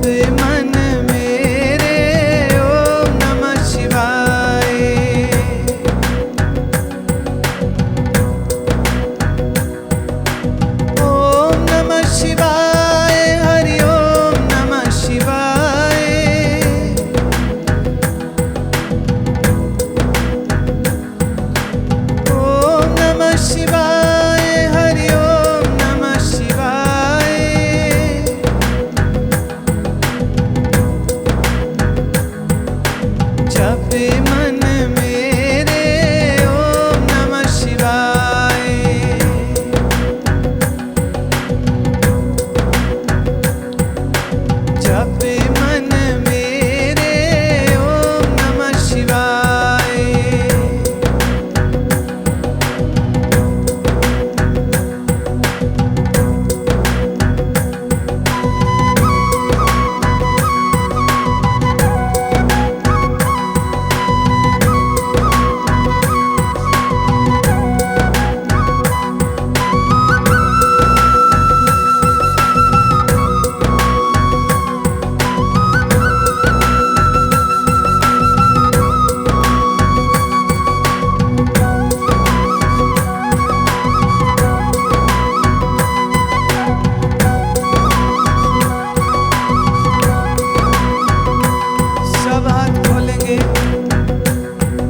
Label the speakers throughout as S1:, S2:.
S1: मन मेरे ओम नमः शिवाय। ओम नमः शिवाय, हरि ओम नमः शिवाय। ओम नमः शिवाय, हरि ओम नमः शिवाय। जपे मन मेरे ओम नमः शिवाय। जपे मन मेरे ओम नमः शिवाय। सब हाथ खोलेंगे,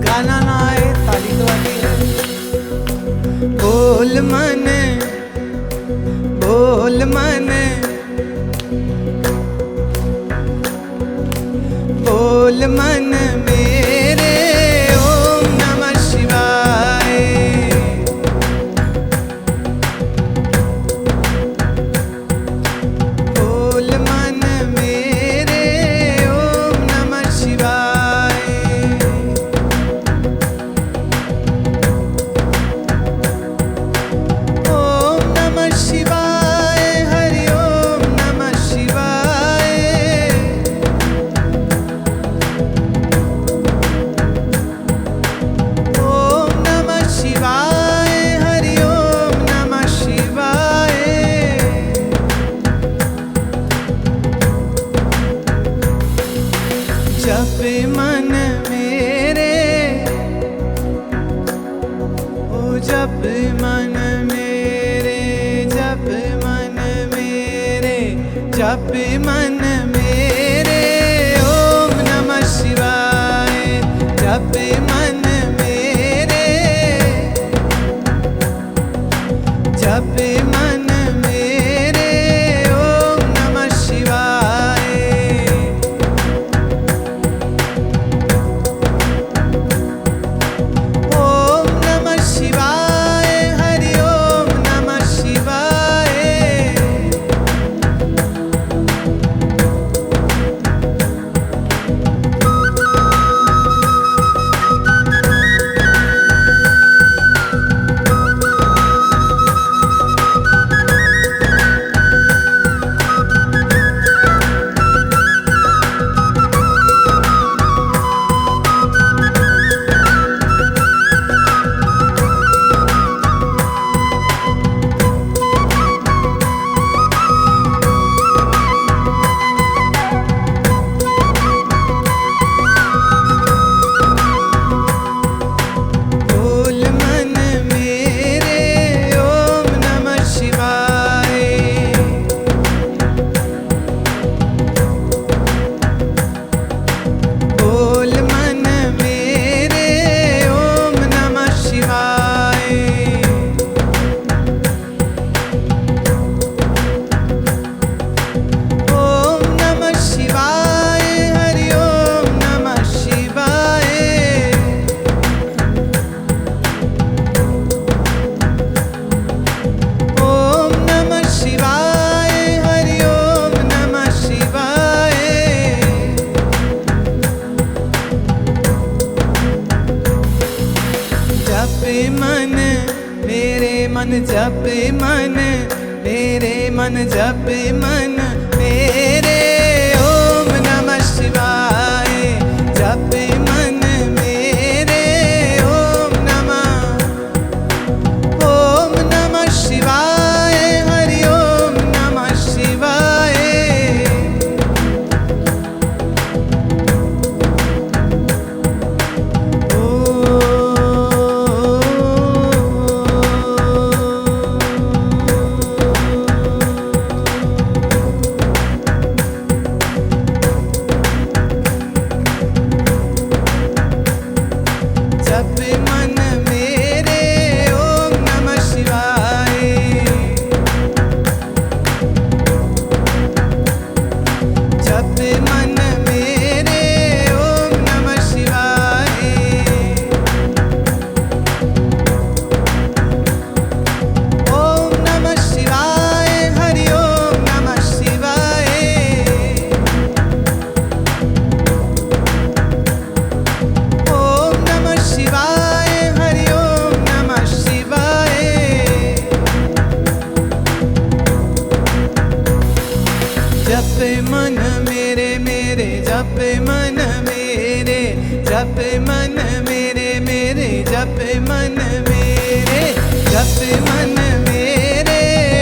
S1: गाना ना आए ताली तो आती है। बोल मन, बोल मन, बोल मन मेरे ओम नमः शिवाय। बोल मन मेरे ओम नमः शिवाय। ओम नमः शिवाय, हरि ओम नमः शिवाय। ओम नमः शिवाय, हरि ओम नमः शिवाय। जपे मन मेरे, ओ जप मन मेरे, जप मन मेरे, जप मन मेरे ओम नमः शिवाय। जप मन मेरे, जप मन मेरे ओम नमः शिवाय। ओम नमः शिवाय, हरि ओम नमः शिवाय। बोल मन मेरे ओम नमः शिवाय। बोल मन मेरे ओम नमः शिवाय। ओम नमः शिवाय, हरि ओम नमः शिवाय। ओम नमः शिवाय, हरि ओम नमः शिवाय। जपे मन मेरे मन, जपे मन मेरे मन, जपे मन मेरे ओम नमः शिवाय। जपे मन मेरे ओम नमः शिवाय, हरि ओम नमः शिवाय। जप मन मेरे, जप मन मेरे, मेरे जप मन मेरे, जप मन मेरे।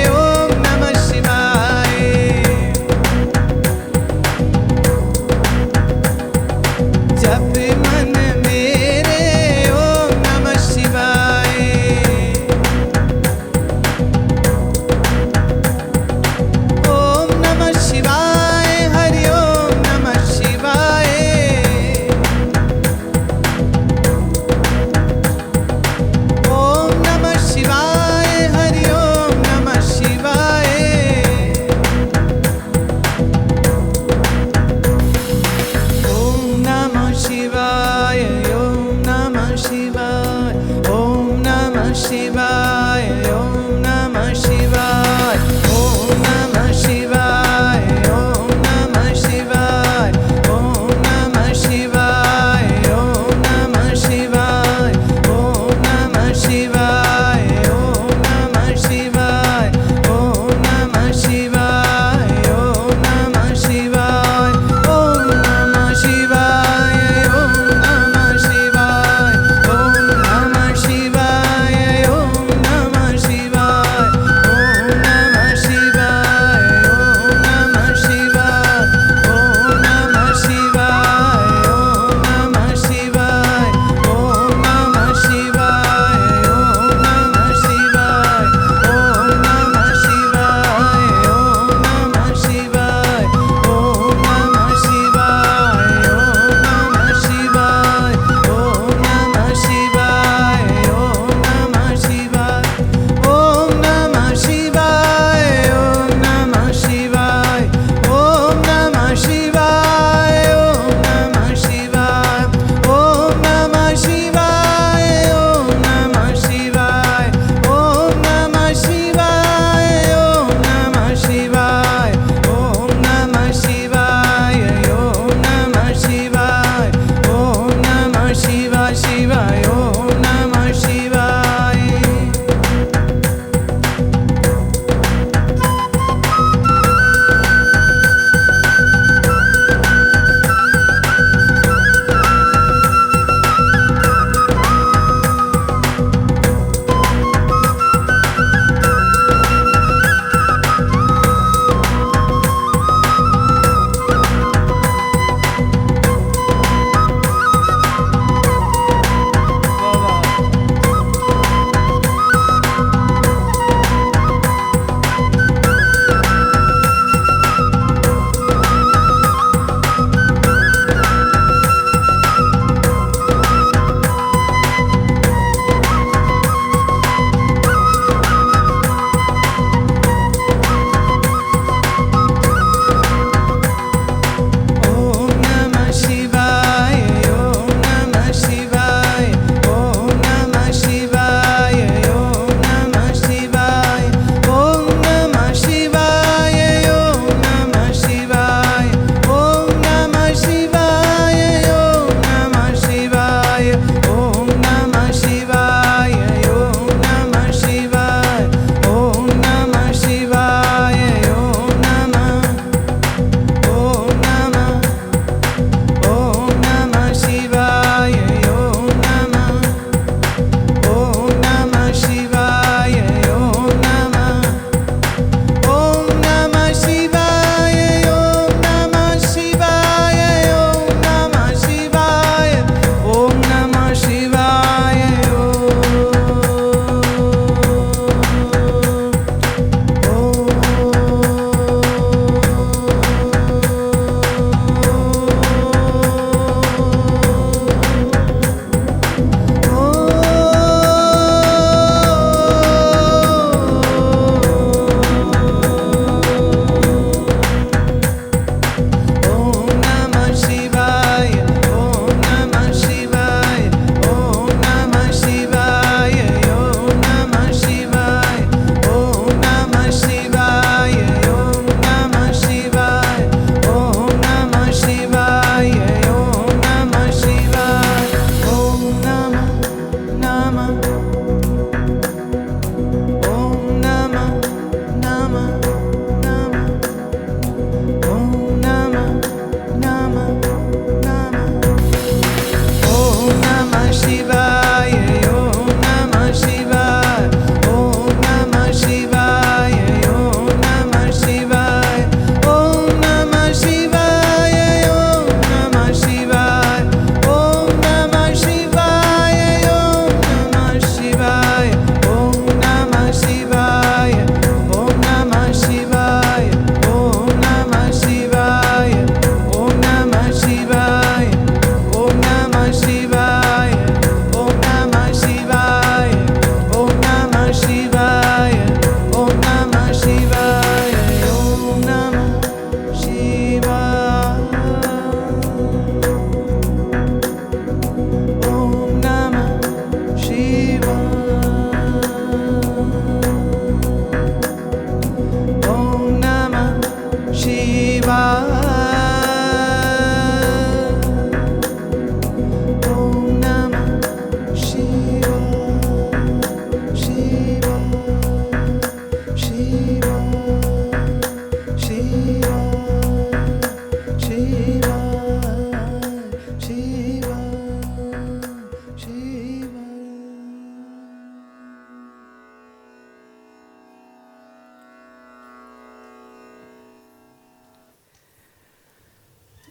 S1: ओम नमः शिवाय। जप मन मेरे, ओम नमः शिवाय। ओम नमः शिवाय, हरि ओम नमः शिवाय।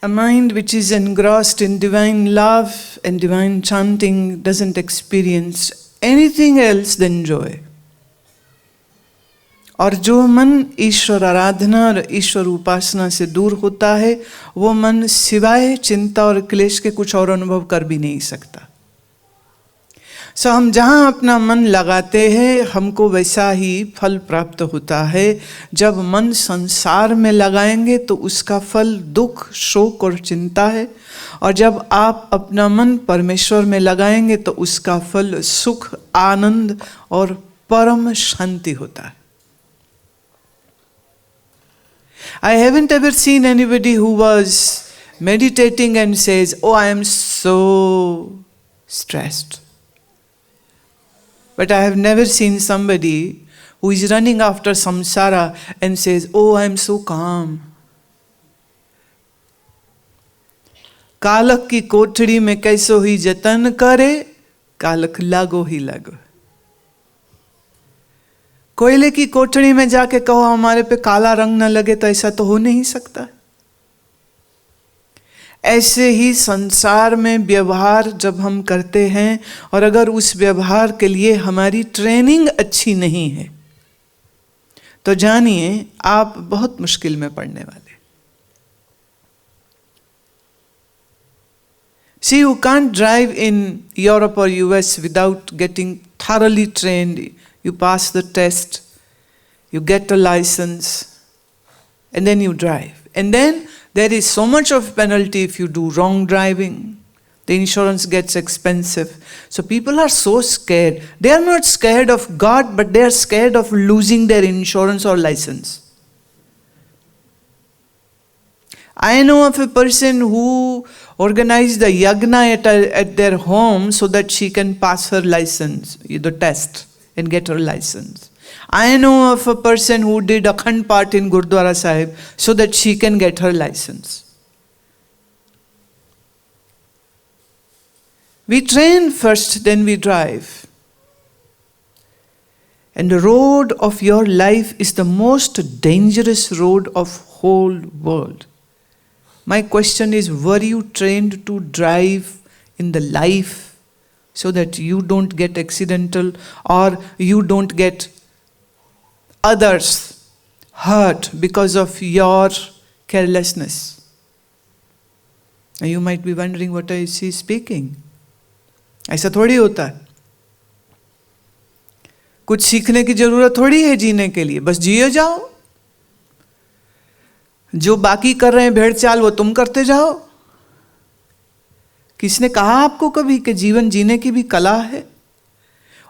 S1: A mind which is engrossed in divine love and divine chanting doesn't experience anything else than joy. और जो मन ईश्वर आराधना और ईश्वर उपासना से दूर होता है, वो मन सिवाय चिंता और क्लेश के कुछ और अनुभव कर भी नहीं सकता। सो हम जहाँ अपना मन लगाते हैं, हमको वैसा ही फल प्राप्त होता है। जब मन संसार में लगाएंगे तो उसका फल दुख, शोक और चिंता है, और जब आप अपना मन परमेश्वर में लगाएंगे तो उसका फल सुख, आनंद और परम शांति होता है। I haven't ever seen anybody who was meditating and says, "Oh, I am so stressed." But I have never seen somebody who is running after samsara and says, "Oh, I am so calm." कालक की कोठड़ी में कैसो ही जतन करे, कालक लागो ही लागो। कोयले की कोठड़ी में जाके कहो हमारे पे काला रंग न लगे, तो ऐसा तो हो नहीं सकता। ऐसे ही संसार में व्यवहार जब हम करते हैं, और अगर उस व्यवहार के लिए हमारी ट्रेनिंग अच्छी नहीं है, तो जानिए आप बहुत मुश्किल में पड़ने वाले। See, you can't drive in Europe or US without getting thoroughly trained. You pass the test, you get a license, and then you drive. And then there is so much of penalty if you do wrong driving. The insurance gets expensive. So people are so scared. They are not scared of God, but they are scared of losing their insurance or license. I know of a person who organized a yagna at their home so that she can pass her license, the test, and get her license. I know of a person who did Akhand Path in Gurdwara Sahib so that she can get her license. We train first, then we drive. And the road of your life is the most dangerous road of whole world. My question is, were you trained to drive in the life so that you don't get accidental, or you don't get others hurt because of your carelessness? And you might be wondering what I see speaking. ऐसा थोड़ी होता है। कुछ सीखने की जरूरत थोड़ी है जीने के लिए, बस जिए जाओ। जो बाकी कर रहे हैं भेड़ चाल, वो तुम करते जाओ। किसने कहा आपको कभी कि जीवन जीने की भी कला है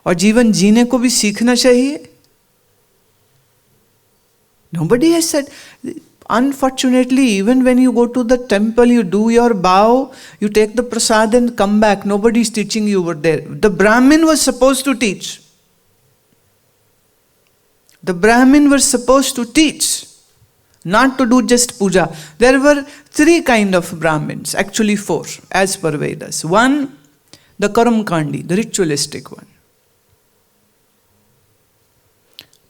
S1: और जीवन जीने को भी सीखना चाहिए? Nobody has said. Unfortunately, even when you go to the temple, you do your bow, you take the prasad and come back. Nobody is teaching you over there. The Brahmin was supposed to teach. The Brahmin was supposed to teach, not to do just puja. There were 3 kinds of Brahmins, actually 4, as per Vedas. 1, the Karamkandi, the ritualistic one.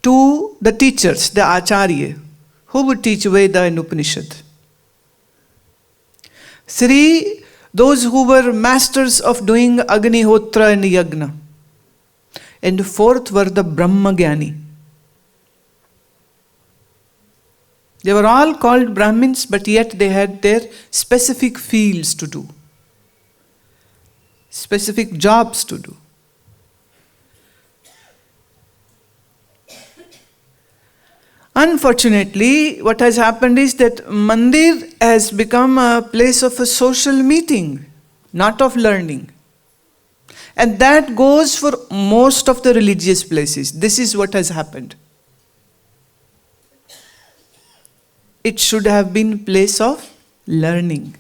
S1: 2, the teachers, the Acharya, who would teach Veda and Upanishad. 3, those who were masters of doing Agnihotra and Yagna. And 4th were the Brahmagyani. They were all called Brahmins, but yet they had their specific fields to do, specific jobs to do. Unfortunately, what has happened is that mandir has become a place of a social meeting, not of learning. And that goes for most of the religious places. This is what has happened. It should have been a place of learning,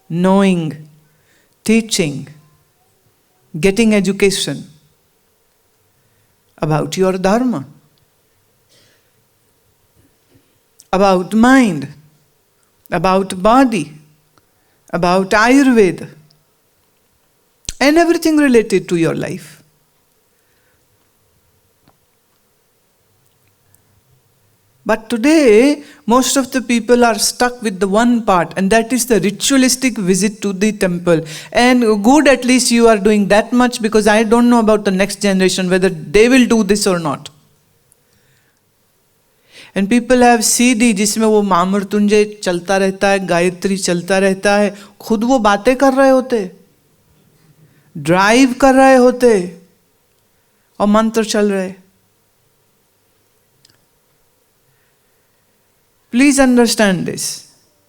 S1: knowing, teaching, getting education about your dharma, about mind, about body, about Ayurveda, and everything related to your life. But today, most of the people are stuck with the one part, and that is the ritualistic visit to the temple. And good, at least you are doing that much, because I don't know about the next generation, whether they will do this or not. And people have CD जिसमें वो महामृत्युंजय चलता रहता है, गायत्री चलता रहता है, खुद वो बातें कर रहे होते, ड्राइव कर रहे होते और मंत्र चल रहे. Please understand this.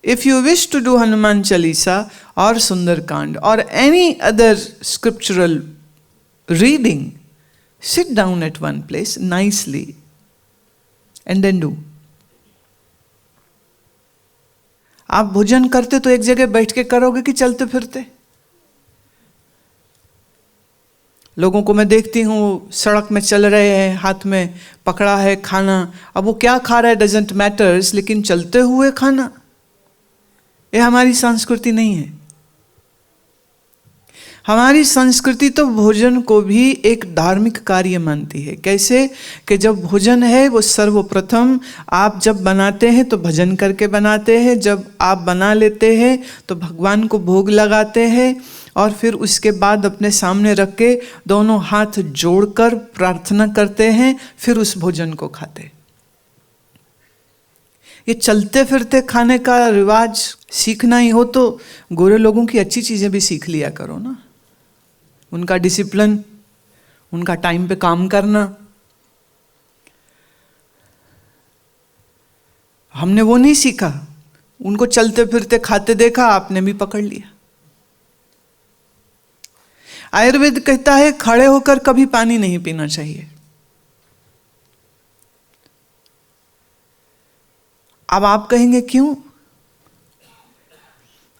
S1: If you wish to do Hanuman Chalisa or Sundarkand or any other scriptural reading, sit down at one place nicely and then do. आप भोजन करते तो एक जगह बैठ के करोगे कि चलते फिरते? लोगों को मैं देखती हूँ सड़क में चल रहे हैं, हाथ में पकड़ा है खाना, अब वो क्या खा रहा है डजंट मैटर्स, लेकिन चलते हुए खाना, ये हमारी संस्कृति नहीं है. हमारी संस्कृति तो भोजन को भी एक धार्मिक कार्य मानती है. कैसे कि जब भोजन है वो सर्वप्रथम आप जब बनाते हैं तो भजन करके बनाते हैं, जब आप बना लेते हैं तो भगवान को भोग लगाते हैं, और फिर उसके बाद अपने सामने रख के दोनों हाथ जोड़कर प्रार्थना करते हैं, फिर उस भोजन को खाते. ये चलते फिरते खाने का रिवाज सीखना ही हो तो गोरे लोगों की अच्छी चीजें भी सीख लिया करो ना. उनका डिसिप्लिन, उनका टाइम पे काम करना, हमने वो नहीं सीखा. उनको चलते फिरते खाते देखा, आपने भी पकड़ लिया. आयुर्वेद कहता है खड़े होकर कभी पानी नहीं पीना चाहिए. अब आप कहेंगे क्यों?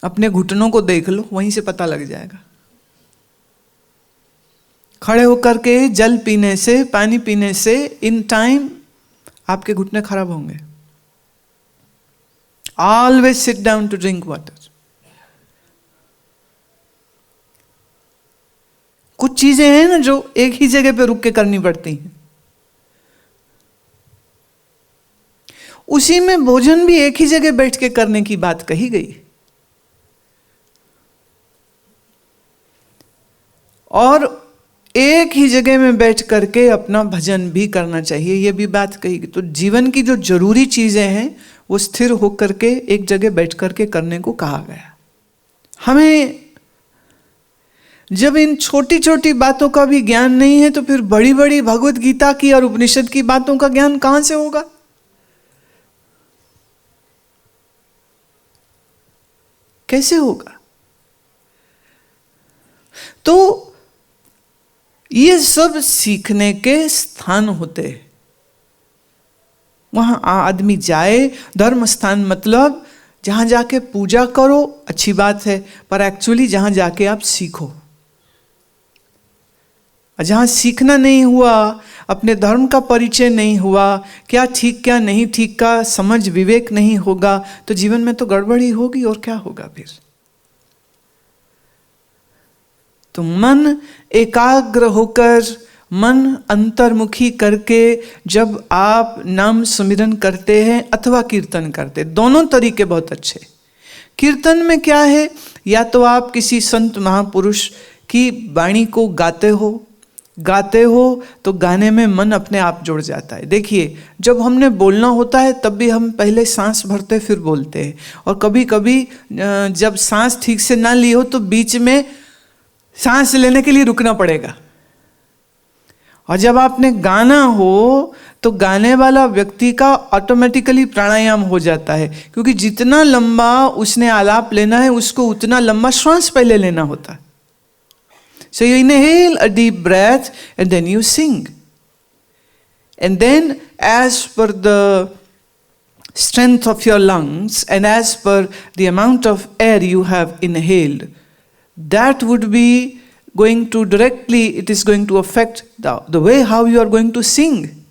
S1: अपने घुटनों को देख लो, वहीं से पता लग जाएगा. खड़े होकर के जल पीने से, पानी पीने से इन टाइम आपके घुटने खराब होंगे. Always sit down to drink water. कुछ चीजें हैं ना जो एक ही जगह पे रुक के करनी पड़ती हैं. उसी में भोजन भी एक ही जगह बैठ के करने की बात कही गई. और एक ही जगह में बैठ करके अपना भजन भी करना चाहिए, ये भी बात कही गई. तो जीवन की जो जरूरी चीजें हैं वो स्थिर होकर के एक जगह बैठ करके करने को कहा गया. हमें जब इन छोटी छोटी बातों का भी ज्ञान नहीं है तो फिर बड़ी बड़ी भगवत गीता की और उपनिषद की बातों का ज्ञान कहां से होगा? कैसे होगा? तो ये सब सीखने के स्थान होते हैं. वहां आदमी जाए, धर्म स्थान मतलब जहां जाके पूजा करो, अच्छी बात है, पर एक्चुअली जहां जाके आप सीखो. जहां सीखना नहीं हुआ, अपने धर्म का परिचय नहीं हुआ, क्या ठीक क्या नहीं ठीक का समझ विवेक नहीं होगा, तो जीवन में तो गड़बड़ी होगी. और क्या होगा फिर? तो मन एकाग्र होकर, मन अंतर्मुखी करके जब आप नाम सुमिरन करते हैं अथवा कीर्तन करते, दोनों तरीके बहुत अच्छे. कीर्तन में क्या है, या तो आप किसी संत महापुरुष की वाणी को गाते हो तो गाने में मन अपने आप जुड़ जाता है. देखिए, जब हमने बोलना होता है तब भी हम पहले सांस भरते फिर बोलते हैं, और कभी कभी जब सांस ठीक से ना ली हो तो बीच में सांस लेने के लिए रुकना पड़ेगा. और जब आपने गाना हो तो गाने वाला व्यक्ति का ऑटोमेटिकली प्राणायाम हो जाता है, क्योंकि जितना लंबा उसने आलाप लेना है उसको उतना लंबा श्वास पहले लेना होता है. So you inhale a deep breath and then you sing. And then as per the strength of your lungs and as per the amount of air you have inhaled, that would be going to directly, it is going to affect the way how you are going to sing.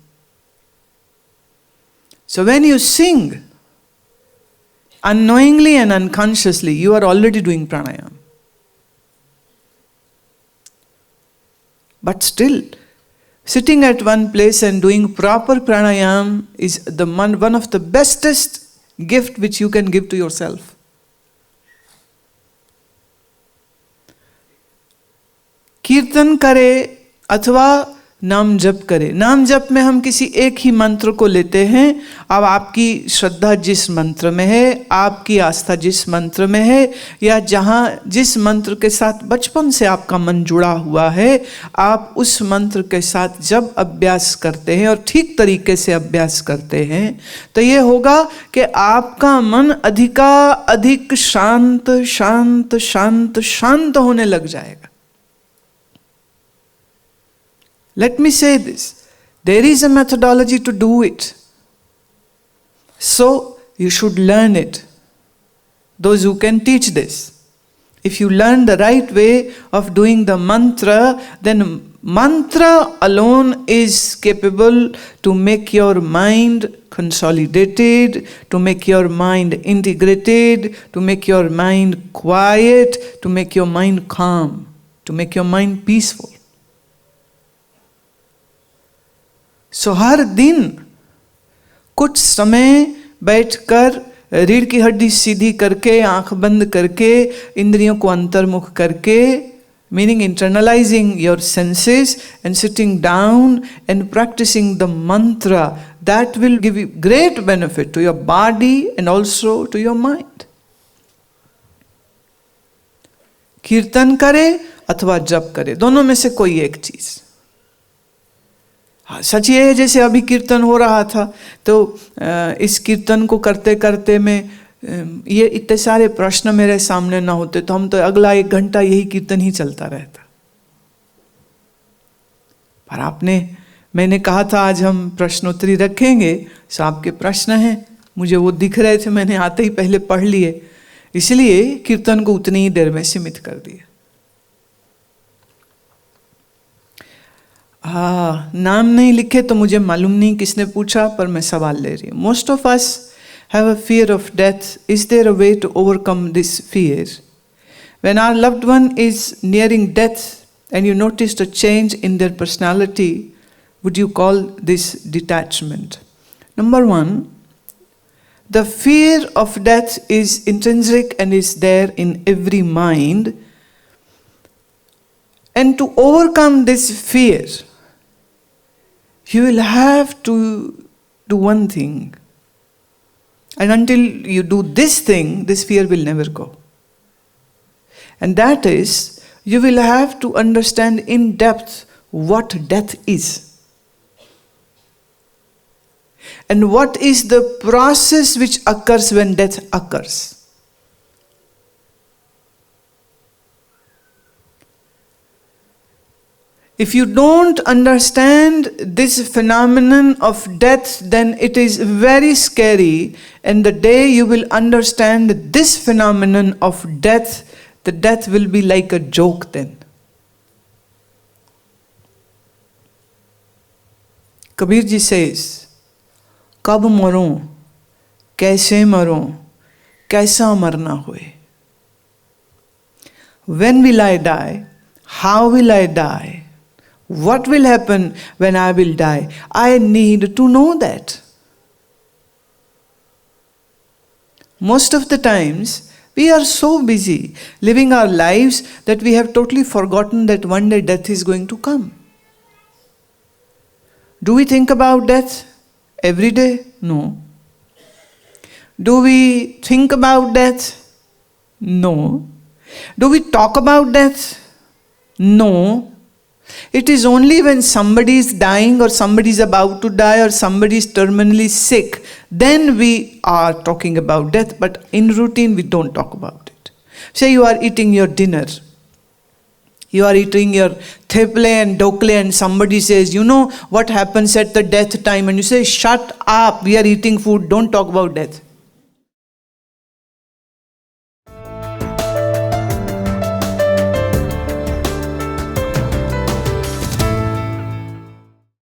S1: So when you sing, unknowingly and unconsciously, you are already doing pranayama. But still, Sitting at one place and doing proper pranayam is one of the bestest gift which you can give to yourself. कीर्तन करे अथवा नाम जप करे. नाम जप में हम किसी एक ही मंत्र को लेते हैं. अब आपकी श्रद्धा जिस मंत्र में है, आपकी आस्था जिस मंत्र में है, या जहाँ जिस मंत्र के साथ बचपन से आपका मन जुड़ा हुआ है, आप उस मंत्र के साथ जब अभ्यास करते हैं और ठीक तरीके से अभ्यास करते हैं, तो ये होगा कि आपका मन अधिक शांत शांत शांत शांत होने लग जाएगा. Let me say this, there is a methodology to do it. So you should learn it. Those who can teach this. If you learn the right way of doing the mantra, then mantra alone is capable to make your mind consolidated, to make your mind integrated, to make your mind quiet, to make your mind calm, to make your mind peaceful. सो हर दिन कुछ समय बैठकर रीढ़ की हड्डी सीधी करके, आंख बंद करके, इंद्रियों को अंतर्मुख करके, meaning internalizing your senses and sitting down and practising the mantra, that will give you great benefit to your body and also to your mind. कीर्तन करे अथवा जप करे, दोनों में से कोई एक चीज. हाँ, सच ये है, जैसे अभी कीर्तन हो रहा था, तो इस कीर्तन को करते करते में ये इतने सारे प्रश्न मेरे सामने ना होते तो हम तो अगला 1 घंटा यही कीर्तन ही चलता रहता. पर मैंने कहा था आज हम प्रश्नोत्तरी रखेंगे, सो आपके प्रश्न हैं, मुझे वो दिख रहे थे, मैंने आते ही पहले पढ़ लिए, इसलिए कीर्तन को उतनी ही देर में सीमित कर दिया. नाम नहीं लिखे तो मुझे मालूम नहीं किसने पूछा, पर मैं सवाल ले रही हूँ. Most of us have a fear of death. Is there a way to overcome this fear? When our loved one is nearing death and you notice the change in their personality, would you call this detachment? Number 1, the fear of death is intrinsic and is there in every mind. And to overcome this fear, you will have to do one thing. And until you do this thing, this fear will never go. And that is, you will have to understand in depth what death is. And what is the process which occurs when death occurs. If you don't understand this phenomenon of death, then it is very scary. And the day you will understand this phenomenon of death, the death will be like a joke then. Kabir ji says, कब मरूं, कैसे मरूं, कैसा मरना होए. When will I die? How will I die? What will happen when I will die? I need to know that. Most of the times, we are so busy living our lives that we have totally forgotten that one day death is going to come. Do we think about death every day? No. Do we think about death? No. Do we talk about death? No. It is only when somebody is dying or somebody is about to die or somebody is terminally sick, then we are talking about death, but in routine we don't talk about it. Say you are eating your dinner. You are eating your theple and dokle and somebody says, you know what happens at the death time, and you say, shut up, we are eating food, don't talk about death.